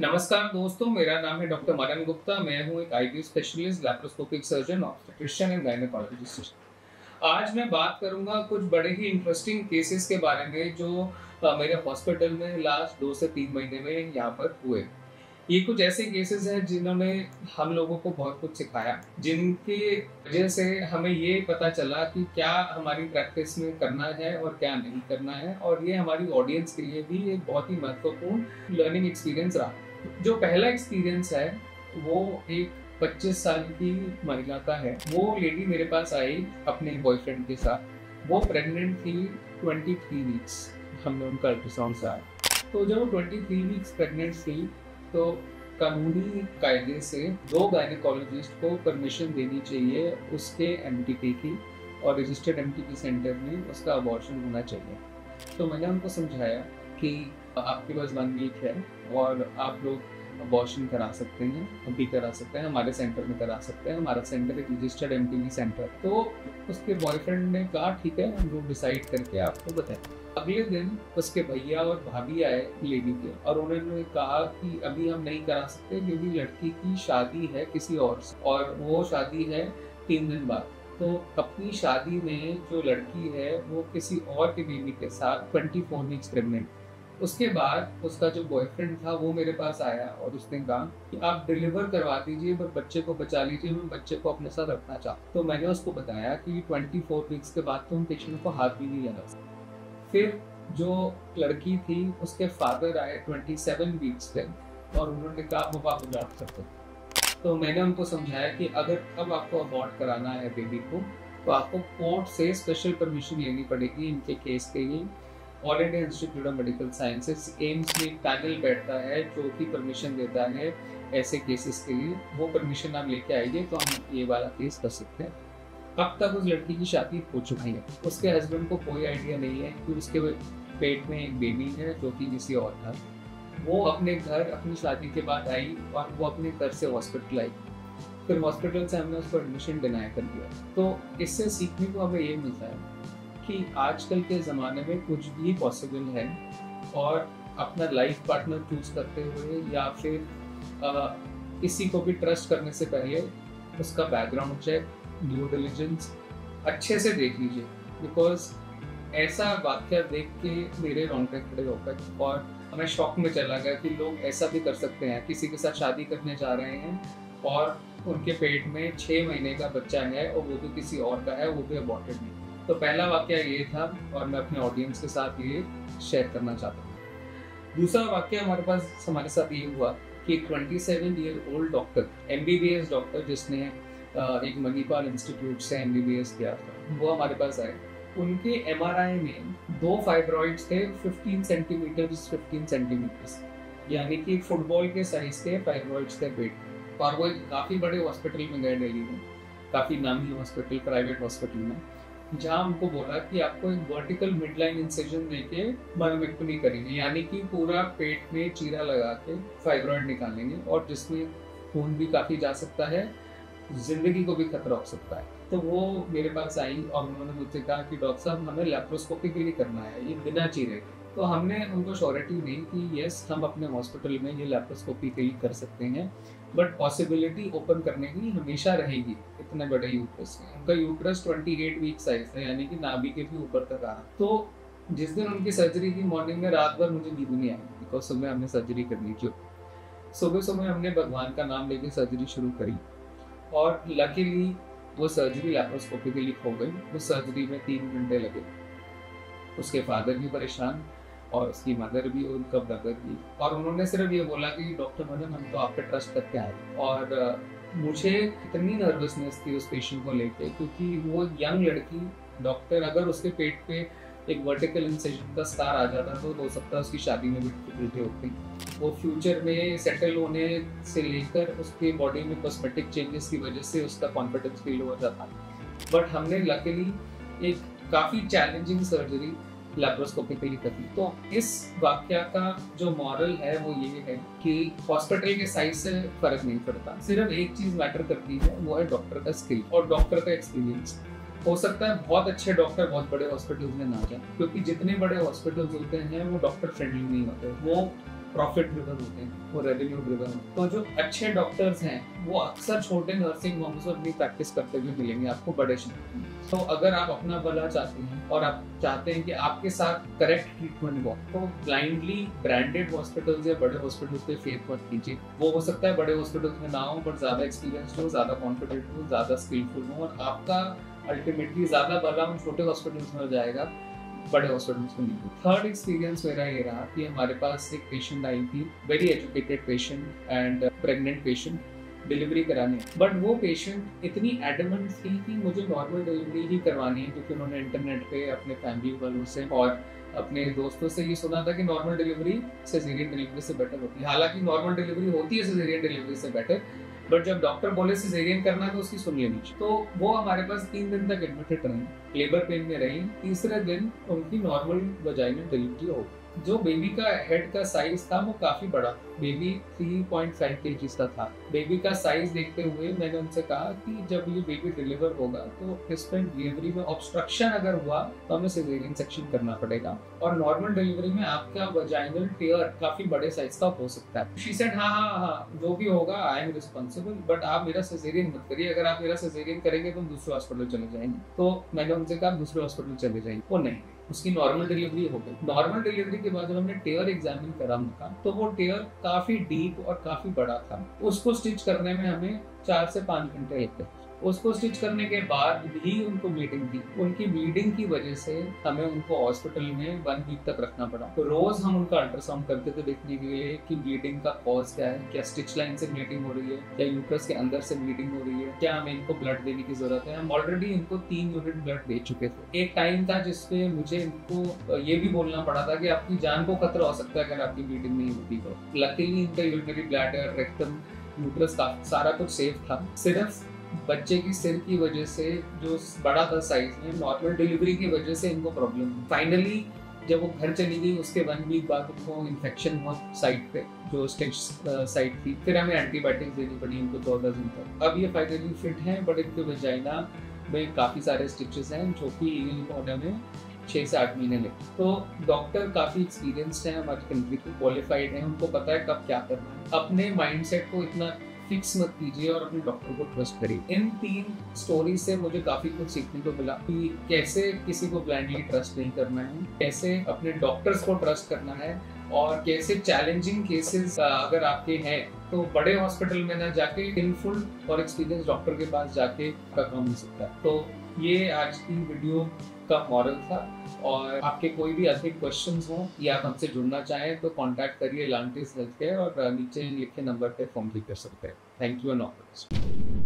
नमस्कार दोस्तों, मेरा नाम है डॉक्टर मदन गुप्ता। मैं हूं एक IV specialist, laparoscopic surgeon, obstetrician and gynaecologist. आज मैं बात करूंगा कुछ बड़े ही इंटरेस्टिंग केसेस के बारे में जो मेरे हॉस्पिटल में लास्ट 2 से 3 महीने में यहाँ पर हुए। ये कुछ ऐसे केसेस हैं जिन्होंने हम लोगों को बहुत कुछ सिखाया, जिनकी वजह से हमें ये पता चला कि क्या हमारी प्रैक्टिस में करना है और क्या नहीं करना है, और ये हमारी ऑडियंस के लिए भी एक बहुत ही महत्वपूर्ण लर्निंग एक्सपीरियंस रहा। जो पहला एक्सपीरियंस है वो एक 25 साल की महिला का है। वो लेडी मेरे पास आई अपने बॉयफ्रेंड के साथ। वो प्रेग्नेंट थी 23 वीक्स। हमने उनका अल्ट्रासाउंड से आया, तो जब वो 23 वीक्स प्रेग्नेंट थी तो कानूनी कायदे से 2 गायनेकोलॉजिस्ट को परमिशन देनी चाहिए उसके एमटीपी की, और रजिस्टर्ड एमटीपी सेंटर में उसका अबॉर्शन होना चाहिए। तो मैंने उनको समझाया कि आपके पास 1 वीक है और आप लोग अबॉर्शन करा सकते हैं, अभी करा सकते हैं, हमारे सेंटर में करा सकते हैं। हमारा सेंटर एक रजिस्टर्ड एमटीपी सेंटर। तो उसके बॉयफ्रेंड ने कहा ठीक है, हम लोग डिसाइड करके आपको बताएं। अगले दिन उसके भैया और भाभी आए लेडी के, और उन्होंने कहा कि अभी हम नहीं करा सकते क्योंकि लड़की की शादी है किसी और से, और वो शादी है 3 दिन बाद। तो अपनी शादी में जो लड़की है वो किसी और के बेबी के साथ 24 वीक्स प्रेग्नेंट। उसके बाद उसका जो बॉयफ्रेंड था वो मेरे पास आया और उसने कहा कि आप डिलीवर करवा दीजिए पर बच्चे को बचा लीजिए, मैं बच्चे को अपने साथ रखना चाहता हूँ। तो मैंने उसको बताया कि 24 वीक्स के बाद तुम पेशेंट को हाथ भी नहीं लगा सकते। फिर जो लड़की थी उसके फादर आए 27 वीक्स पे, और उन्होंने कहा अब आप अबॉर्ट सकते हो। तो मैंने उनको समझाया कि अगर अब आपको अबॉर्ट कराना है बेबी को, तो आपको कोर्ट से स्पेशल परमिशन लेनी पड़ेगी इनके केस के लिए। All India institute of medical sciences AIIMS में एक पैनल बैठता है जो कि परमिशन देता है ऐसे केसेस के लिए। वो परमिशन आप लेके आइए तो हम ये वाला केस कर सकते हैं। अब तक उस लड़की की शादी हो चुकी है। उसके हस्बैंड को कोई आइडिया नहीं है कि उसके पेट में एक बेबी है जो कि किसी और था। वो अपने घर अपनी शादी के बाद आई और वो अपने घर से हॉस्पिटल आई। फिर हॉस्पिटल से हमने उसको एडमिशन डिनाई कर दिया। तो इससे सीखने को हमें ये मिलता है कि आजकल के ज़माने में कुछ भी पॉसिबल है, और अपना लाइफ पार्टनर चूज करते हुए या फिर किसी को भी ट्रस्ट करने से पहले उसका बैकग्राउंड चेक, ड्यू डिलिजेंस अच्छे से देख लीजिए। बिकॉज ऐसा वाक्य देख के मेरे रोंगटे खड़े हो गए और मैं शॉक में चला गया कि लोग ऐसा भी कर सकते हैं। किसी के साथ शादी करने जा रहे हैं और उनके पेट में 6 महीने का बच्चा है और वो भी किसी और का है, वो भी अबॉर्टेड नहीं। तो पहला वाक्य ये था और मैं अपने ऑडियंस के साथ ये शेयर करना चाहता हूँ। दूसरा वाक्य हमारे साथ ये हुआ कि 27 year old doctor, MBBS doctor, जिसने एक मणिपाल इंस्टीट्यूट से MBBS किया था, वो हमारे पास आए। उनके MRI में 2 फाइब्रॉइड्स थे 15 सेंटीमीटर, यानी कि फुटबॉल के साइज के फाइब्रॉइड्स थे पेट में। और वो काफ़ी बड़े हॉस्पिटल में गए दिल्ली में, काफ़ी नामी हॉस्पिटल, प्राइवेट हॉस्पिटल में, जहाँ उनको बोला कि आपको एक वर्टिकल मिडलाइन इंसिजन देके मायोमेक्टोमी करेंगे, यानी कि पूरा पेट में चीरा लगा के फाइब्रॉइड निकालेंगे, और जिसमें खून भी काफ़ी जा सकता है, जिंदगी को भी खतरा हो सकता है। तो वो मेरे पास आई और उन्होंने मुझसे कहा कि डॉक्टर साहब हमें लैप्रोस्कोपी के लिए करना है, ये बिना चीरे। तो हमने उनको श्योरिटी दी कि यस, हम अपने हॉस्पिटल में ये लैप्रोस्कोपी के लिए कर सकते हैं, बट पॉसिबिलिटी ओपन करने की हमेशा रहेगी इतने बड़े यूट्रस में। उनका यूट्रस 28 वीक साइज था, यानी कि नाभि के भी ऊपर तक आ। तो जिस दिन उनकी सर्जरी की मॉर्निंग में रात भर मुझे नींद नहीं आई, बिकॉज सुबह हमने सर्जरी करनी थी। सुबह हमने भगवान का नाम लेके सर्जरी शुरू करी, और लकीली वो सर्जरी लैप्रोस्कोपी के लिए हो गई। उस सर्जरी में 3 घंटे लगे। उसके फादर भी परेशान और उसकी मदर भी, उनका ब्रदर भी, और उन्होंने सिर्फ ये बोला कि डॉक्टर मदन, हम तो आप पे ट्रस्ट करके आए। और मुझे इतनी नर्वसनेस थी उस पेशेंट को लेके, क्योंकि वो यंग लड़की, डॉक्टर अगर उसके पेट पे एक वर्टिकल इंसिजन का स्कार आ जाता तो हो सकता है उसकी शादी में भी डिफिकल्टी होती। वो फ्यूचर में सेटल होने से लेकर उसके बॉडी में कॉस्मेटिक चेंजेस की वजह से उसका कॉन्फिडेंस फील हो जाता। बट हमने लकीली एक काफ़ी चैलेंजिंग सर्जरी लैप्रोस्कोपिकली करनी। तो इस वाक्य का जो मॉरल है वो ये है कि हॉस्पिटल के साइज से फर्क नहीं पड़ता, सिर्फ एक चीज मैटर करती है, वो है डॉक्टर का स्किल और डॉक्टर का एक्सपीरियंस। हो सकता है बहुत अच्छे डॉक्टर बहुत बड़े हॉस्पिटल्स में ना जाए, क्योंकि जितने बड़े हॉस्पिटल्स होते हैं वो डॉक्टर फ्रेंडली नहीं होते, वो प्रॉफिट ड्रिवन होते हैं, वो रेवेन्यू ड्रिवन। तो जो अच्छे डॉक्टर्स हैं वो अक्सर छोटे नर्सिंग होम्स और अपनी प्रैक्टिस करते हुए मिलेंगे आपको बड़े शहरों में। तो अगर आप अपना भला चाहते हैं और आप चाहते हैं कि आपके साथ करेक्ट ट्रीटमेंट हो, तो ब्लाइंडली ब्रांडेड हॉस्पिटल्स या बड़े हॉस्पिटल्स पे फेथ मत कीजिए। वो हो सकता है बड़े हॉस्पिटल्स में ना हो, बट ज्यादा एक्सपीरियंस हो, ज्यादा कॉन्फिडेंट हो, ज्यादा स्किलफुल हो, और आपका अल्टीमेटली ज्यादा भला उन छोटे हॉस्पिटल्स में हो जाएगा, बड़े हॉस्पिटल्स में नहीं। थर्ड एक्सपीरियंस मेरा ये रहा कि हमारे पास एक पेशेंट आई थी, very educated patient and pregnant patient, delivery कराने, बट वो पेशेंट इतनी एडमेंट थी कि मुझे नॉर्मल डिलीवरी ही करवानी है, क्योंकि उन्होंने इंटरनेट पे अपने फैमिली वालों से और अपने दोस्तों से ये सुना था कि नॉर्मल डिलीवरी सिजेरियन डिलीवरी से बेटर होती है। हालांकि नॉर्मल डिलीवरी होती है सिजेरियन डिलीवरी से बेटर, बट जब डॉक्टर बोले सिजेरियन करना तो उसकी सुन लेनी चाहिए। तो वो हमारे पास 3 दिन तक एडमिटेड रही, लेबर पेन में रही। तीसरे दिन उनकी नॉर्मल वजाइनल डिलीवरी हो गई। जो बेबी का हेड का साइज था वो काफी बड़ा, बेबी 3.5 kg का था। बेबी का साइज देखते हुए मैंने उनसे कहा कि जब ये बेबी डिलीवर होगा तो इसमें डिलीवरी में ऑब्स्ट्रक्शन अगर हुआ तो हमें सिजेरियन सेक्शन करना पड़ेगा, और नॉर्मल डिलीवरी में आपका वजाइनल टियर काफी बड़े साइज का हो सकता है। शी सेड हाँ जो भी होगा आई एम रिस्पॉन्सिबल, बट आप मेरा सिजेरियन मत करिए, अगर आप मेरा सिजेरियन करेंगे तो हम दूसरे हॉस्पिटल चले जाएंगे। तो मैंने उनसे कहा दूसरे हॉस्पिटल चले जाएंगे, वो नहीं, उसकी नॉर्मल डिलीवरी हो गई। नॉर्मल डिलीवरी के बाद जब हमने टेयर एग्जामिन करा उनका, तो वो टेयर काफी डीप और काफी बड़ा था। उसको स्टिच करने में हमें 4 से 5 घंटे लगते। उसको स्टिच करने के बाद भी उनको ब्लीडिंग थी। उनकी ब्लीडिंग की वजह से हमें उनको हॉस्पिटल में 1 वीक तक रखना पड़ा। तो रोज हम उनका अल्ट्रासाउंड करते थे देखने के लिए कि ब्लीडिंग का कॉज क्या है, क्या स्टिच लाइन से ब्लीडिंग हो रही है, क्या यूट्रस के अंदर से ब्लीडिंग हो रही है, क्या हमें इनको ब्लड देने की जरूरत है। हम ऑलरेडी इनको 3 यूनिट ब्लड दे चुके थे। एक टाइम था जिसपे मुझे इनको ये भी बोलना पड़ा था कि आपकी जान को खतरा हो सकता है अगर आपकी ब्लीडिंग नहीं होती तो। लकीली इनका यूरिनरी ब्लैडर, रेक्टम, यूट्रस का सारा कुछ सेफ था। सिर्फ बच्चे की सिर की वजह से जो बड़ा था साइज में, नॉर्मल डिलीवरी की वजह से इनको प्रॉब्लम। फाइनली जब वो घर चली गई उसके 1 वीक बाद उनको इन्फेक्शन हुआ साइट पे, जो स्टिच साइट थी। फिर हमें एंटीबायोटिक्स देनी पड़ी इनको 14 दिन तक। अब ये फाइनली फिट हैं, बट इनके वजाइना में काफ़ी सारे स्टिचेस हैं जो कि होने में 6 से 8 महीने लगे। तो डॉक्टर काफ़ी एक्सपीरियंस्ड हैं, हमारी कंट्री के क्वालिफाइड हैं, उनको पता है कब क्या करना है। अपने माइंडसेट को इतना फिक्स मत कीजिए और अपने डॉक्टर को ट्रस्ट करिए। इन 3 स्टोरी से मुझे काफी कुछ सीखने को मिला कि कैसे किसी को ब्लाइंडली ट्रस्ट नहीं करना है, कैसे अपने डॉक्टर्स को ट्रस्ट करना है, और कैसे चैलेंजिंग केसेस अगर आपके हैं तो बड़े हॉस्पिटल में ना जाके स्किलफुल और एक्सपीरियंस डॉक्टर के पास जाके का काम हो सकता है। तो ये आज की वीडियो का मॉरल था, और आपके कोई भी अधिक क्वेश्चंस हो या आप हमसे जुड़ना चाहें तो कांटेक्ट करिए लांटिस हेल्थ केयर, और नीचे लिखे नंबर पे फोन भी कर सकते हैं। Thank you and all the best.